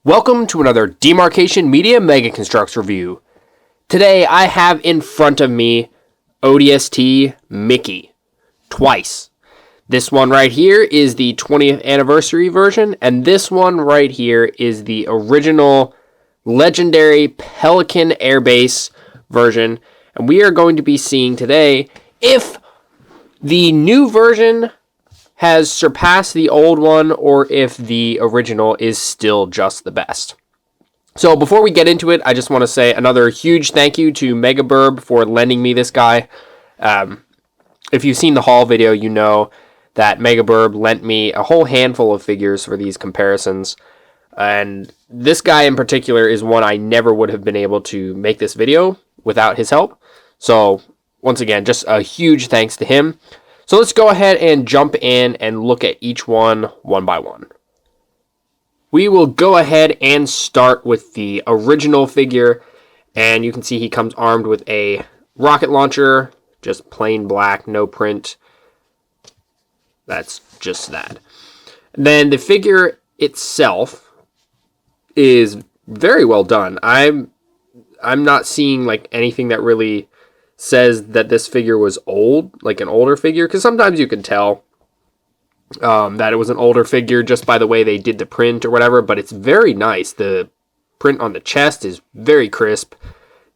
Welcome to another Demarcation Media Mega Construx review. Today I have in front of me ODST Mickey, twice. This one right here is the 20th anniversary version, and this one right here is the original legendary Pelican Airbase version. And we are going to be seeing today if the new version has surpassed the old one or if the original is still just the best. So before we get into it, I just want to say another huge thank you to Megabirb for lending me this guy. If you've seen the haul video, you know that Megabirb lent me a whole handful of figures for these comparisons. And this guy in particular is one I never would have been able to make this video without his help. So once again, just a huge thanks to him. So let's go ahead and jump in and look at each one by one. We will go ahead and start with the original figure, and you can see he comes armed with a rocket launcher, just plain black, no print. That's just that. Then the figure itself is very well done. I'm not seeing like anything that really says that this figure was old, like an older figure, because sometimes you can tell that it was an older figure just by the way they did the print or whatever, but it's very nice. The print on the chest is very crisp.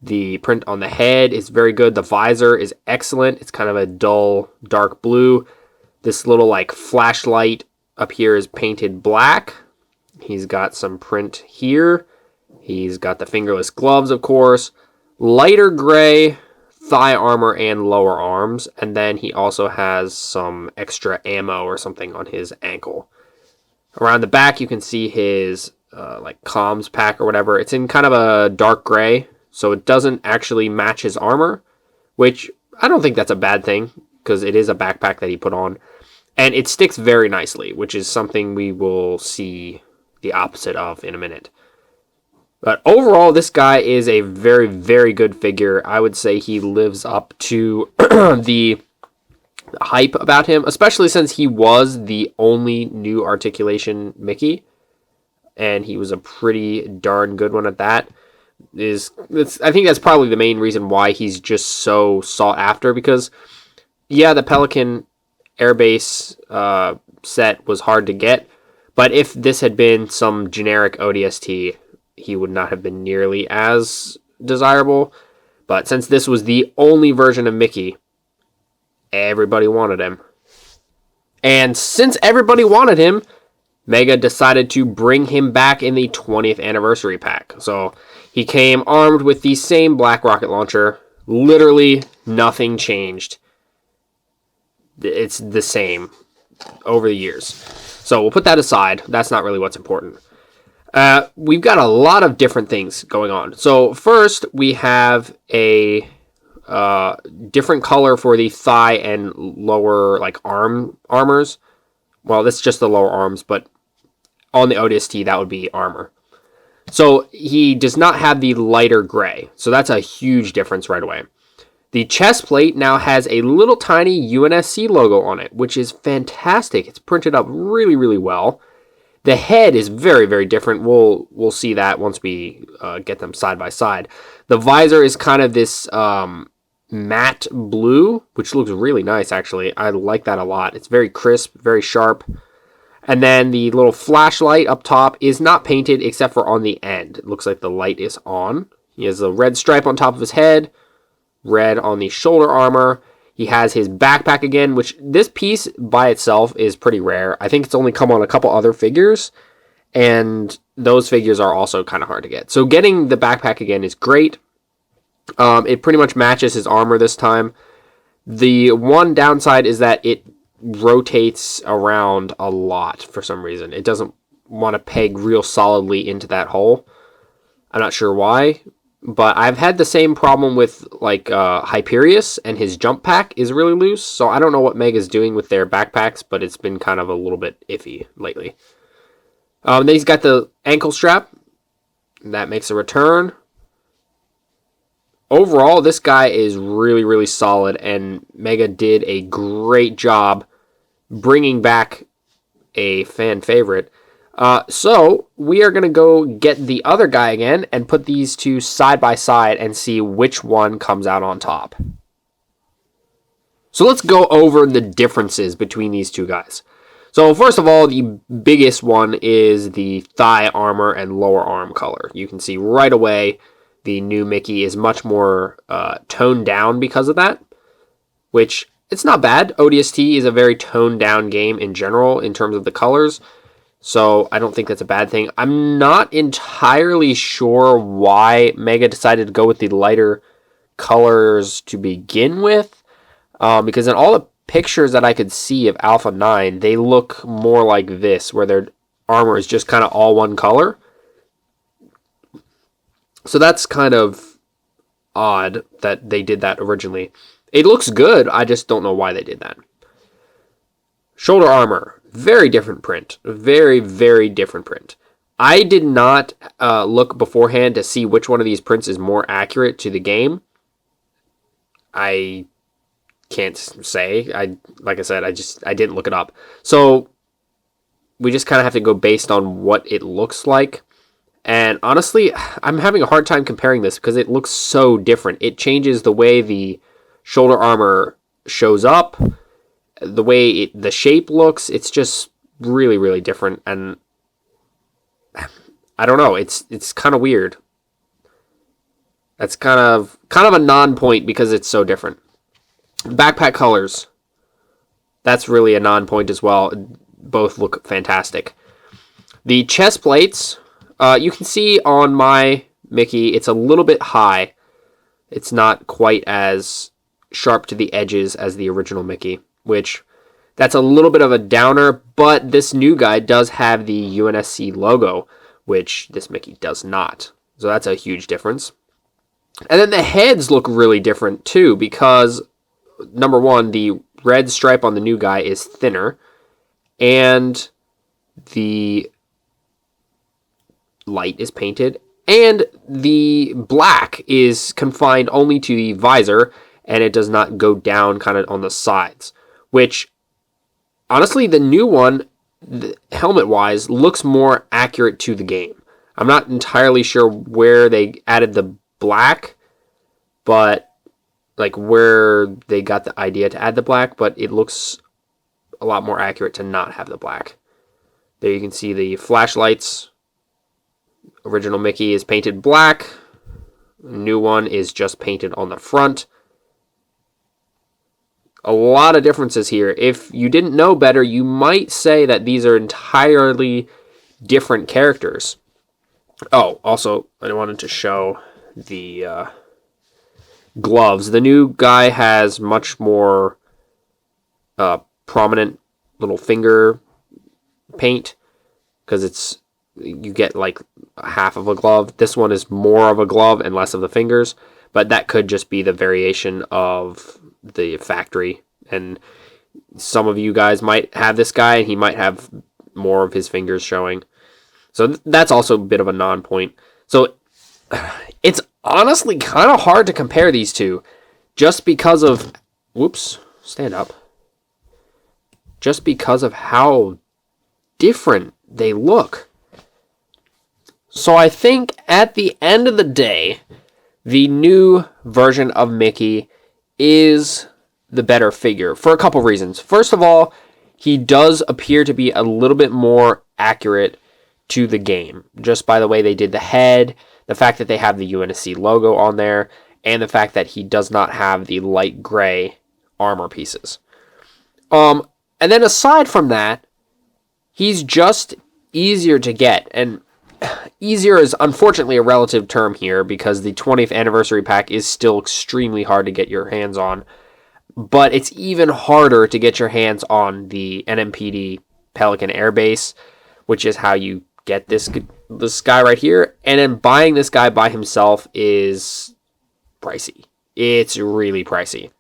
The print on the head is very good. The visor is excellent. It's kind of a dull, dark blue. This little like flashlight up here is painted black. He's got some print here. He's got the fingerless gloves, of course. Lighter gray thigh armor and lower arms, and then he also has some extra ammo or something on his ankle. Around the back you can see his like comms pack or whatever. It's in kind of a dark gray, so it doesn't actually match his armor, which I don't think that's a bad thing because it is a backpack that he put on, and it sticks very nicely, which is something we will see the opposite of in a minute. But overall, this guy is a very, very good figure. I would say he lives up to the hype about him, especially since he was the only new articulation Mickey, and he was a pretty darn good one at that. I think that's probably the main reason why he's just so sought after, because, yeah, the Pelican Airbase set was hard to get, but if this had been some generic ODST, he would not have been nearly as desirable. But since this was the only version of Mickey, everybody wanted him. And since everybody wanted him, Mega decided to bring him back in the 20th anniversary pack. So he came armed with the same black rocket launcher. Literally nothing changed. It's the same over the years. So we'll put that aside. That's not really what's important. We've got a lot of different things going on. So first, we have a different color for the thigh and lower like armors. Well, that's just the lower arms, but on the ODST, that would be armor. So he does not have the lighter gray. So that's a huge difference right away. The chest plate now has a little tiny UNSC logo on it, which is fantastic. It's printed up really, really well. The head is very, very different. We'll see that once we get them side by side. The visor is kind of this matte blue, which looks really nice, actually. I like that a lot. It's very crisp, very sharp. And then the little flashlight up top is not painted except for on the end. It looks like the light is on. He has a red stripe on top of his head, red on the shoulder armor. He has his backpack again, which this piece by itself is pretty rare. I think it's only come on a couple other figures, and those figures are also kind of hard to get. So getting the backpack again is great. It pretty much matches his armor this time. The one downside is that it rotates around a lot for some reason. It doesn't want to peg real solidly into that hole. I'm not sure why. But I've had the same problem with like Hyperius, and his jump pack is really loose. So I don't know what Mega's doing with their backpacks, but it's been kind of a little bit iffy lately. Then he's got the ankle strap. That makes a return. Overall, this guy is really, really solid, and Mega did a great job bringing back a fan favorite. So we are going to go get the other guy again and put these two side by side and see which one comes out on top. So let's go over the differences between these two guys. So first of all, the biggest one is the thigh armor and lower arm color. You can see right away the new Mickey is much more toned down because of that, which it's not bad. ODST is a very toned down game in general in terms of the colors, so I don't think that's a bad thing. I'm not entirely sure why Mega decided to go with the lighter colors to begin with, because in all the pictures that I could see of Alpha 9, they look more like this, where their armor is just kind of all one color. So that's kind of odd that they did that originally. It looks good, I just don't know why they did that. Shoulder armor, very different print. Very, very different print. I did not look beforehand to see which one of these prints is more accurate to the game. I can't say. Like I said, I didn't look it up. So we just kind of have to go based on what it looks like. And honestly, I'm having a hard time comparing this because it looks so different. It changes the way the shoulder armor shows up, the way the shape looks. It's just really, really different. And I don't know. It's kind of weird. That's kind of a non-point because it's so different. Backpack colors. That's really a non-point as well. Both look fantastic. The chest plates, you can see on my Mickey, it's a little bit high. It's not quite as sharp to the edges as the original Mickey, which that's a little bit of a downer, but this new guy does have the UNSC logo, which this Mickey does not. So that's a huge difference. And then the heads look really different too, because number one, the red stripe on the new guy is thinner, and the light is painted, and the black is confined only to the visor, and it does not go down kind of on the sides, which honestly, the new one, helmet-wise, looks more accurate to the game. I'm not entirely sure where they added the black, but like where they got the idea to add the black, but it looks a lot more accurate to not have the black. There you can see the flashlights. Original Mickey is painted black. New one is just painted on the front. A lot of differences here. If you didn't know better, you might say that these are entirely different characters. Oh, also, I wanted to show the gloves. The new guy has much more prominent little finger paint because you get like half of a glove. This one is more of a glove and less of the fingers, but that could just be the variation of the factory. And some of you guys might have this guy and he might have more of his fingers showing. So that's also a bit of a non-point. So it's honestly kind of hard to compare these two just because of, stand up. Just because of how different they look. So I think at the end of the day, the new version of Mickey is the better figure for a couple reasons. First of all, he does appear to be a little bit more accurate to the game, just by the way they did the head, the fact that they have the UNSC logo on there, and the fact that he does not have the light gray armor pieces. And then aside from that, he's just easier to get, and easier is unfortunately a relative term here because the 20th anniversary pack is still extremely hard to get your hands on, but it's even harder to get your hands on the NMPD Pelican Airbase, which is how you get this guy right here. And then buying this guy by himself is pricey. It's really pricey.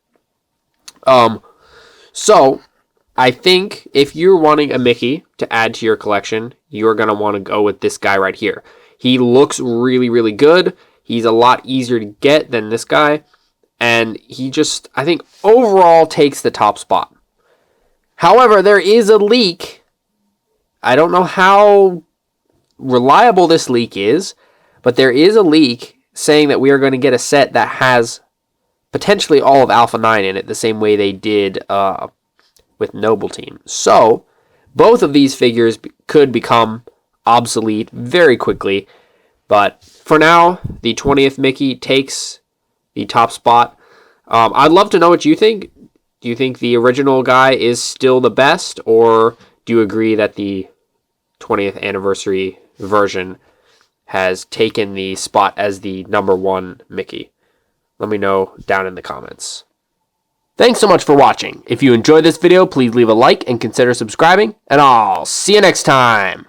So I think if you're wanting a Mickey to add to your collection, you're going to want to go with this guy right here. He looks really, really good. He's a lot easier to get than this guy. And he just, I think, overall takes the top spot. However, there is a leak. I don't know how reliable this leak is, but there is a leak saying that we are going to get a set that has potentially all of Alpha 9 in it, the same way they did with Noble Team. So, both of these figures could become obsolete very quickly, but for now, the 20th Mickey takes the top spot. I'd love to know what you think. Do you think the original guy is still the best, or do you agree that the 20th anniversary version has taken the spot as the #1 Mickey? Let me know down in the comments. Thanks so much for watching. If you enjoyed this video, please leave a like and consider subscribing, and I'll see you next time.